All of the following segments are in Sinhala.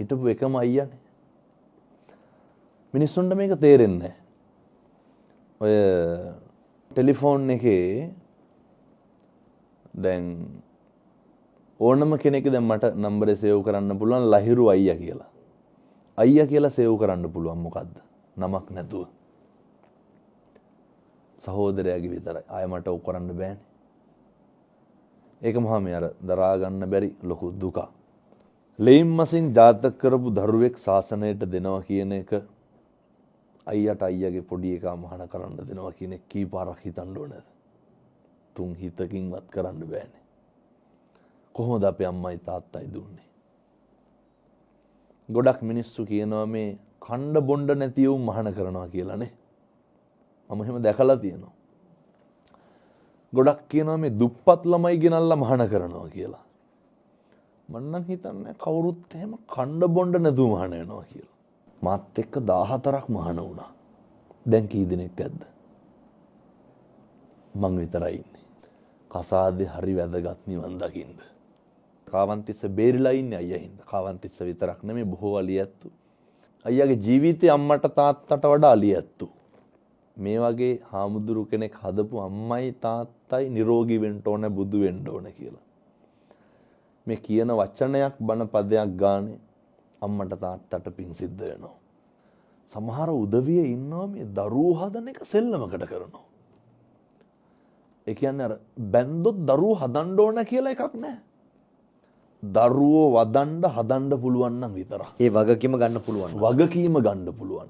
හිටපු එකම අයියානේ. මිනිස්සුන්ට මේක තේරෙන්නේ නැහැ. ඔය ටෙලිෆෝන් එකේ දැන් ඕනම කෙනෙක් දැන් මට නම්බරේ සේව් කරන්න පුළුවන් ලහිරු අයියා කියලා. අයියා කියලා සේව් කරන්න පුළුවන් මොකද්ද? නමක් නැතුව. සහෝදරයාගේ විතරයි. ආය මට ඔක් කරන්න බෑනේ. ඒක මහා මේ අර දරා ගන්න බැරි ලොකු දුක. ලේම් මසින් ජාතක කරපු දරුවෙක් ශාසනයට දෙනවා කියන එක අයියට අයියාගේ පොඩි එකා මහාන කරන්න දෙනවා කියන එක කී පාරක් හිතන්න ඕනද? තුන් හිතකින්වත් කරන්න බෑනේ. කොහොමද අපේ අම්මයි තාත්තයි දුන්නේ? ගොඩක් මිනිස්සු කියනවා මේ කණ්ඩ බොණ්ඩ නැති වුන් මහාන කරනවා කියලානේ. මම එහෙම දැකලා තියෙනවා. ගොඩක් කියනවා මේ දුප්පත් ළමයි ගෙනල්ලා මහාන කරනවා කියලා. මම නම් හිතන්නේ කවුරුත් එහෙම කණ්ඩ බොණ්ඩ නැතුව මහාන වෙනවා කියලා. මාත් එක්ක 14ක් මහාන වුණා. දැන් කී දෙනෙක් ඇද්ද? මං විතරයි ඉන්නේ. කසාදේ හරි වැදගත් නිවන් දකින්න. කාවන්තිස්ස බේරිලා ඉන්නේ අයියා හින්දා. කාවන්තිස්ස විතරක් නෙමෙයි බොහෝ අලියැත්තු. අයියාගේ ජීවිතේ අම්මට තාත්තට වඩා අලියැත්තු. මේ වගේ හාමුදුරු කෙනෙක් හදපු අම්මයි තාත්තයි නිරෝගී වෙන්න ඕන බුදු වෙන්න ඕන කියලා. මේ කියන වචනයක් බණ පදයක් ගානේ අම්මට තාත්තට පිං සිද්ධ වෙනවා. සමහර උදවිය ඉන්නවා මේ දරුවෝ හදන එක සෙල්ලමකට කරනවා. ඒ කියන්නේ අර බැන්දොත් දරුවෝ හදන්න ඕන කියලා එකක් නැහැ. දරුවෝ වදන්න හදන්න පුළුවන් නම් විතරයි. ඒ වගකීම ගන්න පුළුවන්. වගකීම ගන්න පුළුවන්.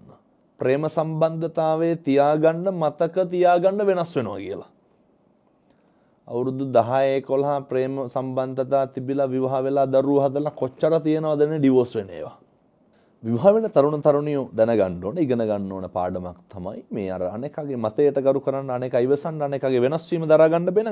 ප්‍රේම සම්බන්ධතාවයේ තියාගන්න මතක තියාගන්න වෙනස් වෙනවා කියලා. අවුරුදු 10 11 ප්‍රේම සම්බන්ධතා තිබිලා විවාහ වෙලා දරුවෝ හදලා කොච්චර තියෙනවද නේ ඩිවෝස් වෙන ඒවා. විවාහ වෙන තරුණ තරුණියෝ දැනගන්න ඕන ඉගෙන ගන්න ඕන පාඩමක් තමයි මේ අර අනේකගේ මතයට ගරු කරන්න අනේක ඉවසන්න අනේකගේ වෙනස් වීම දරා ගන්න බැන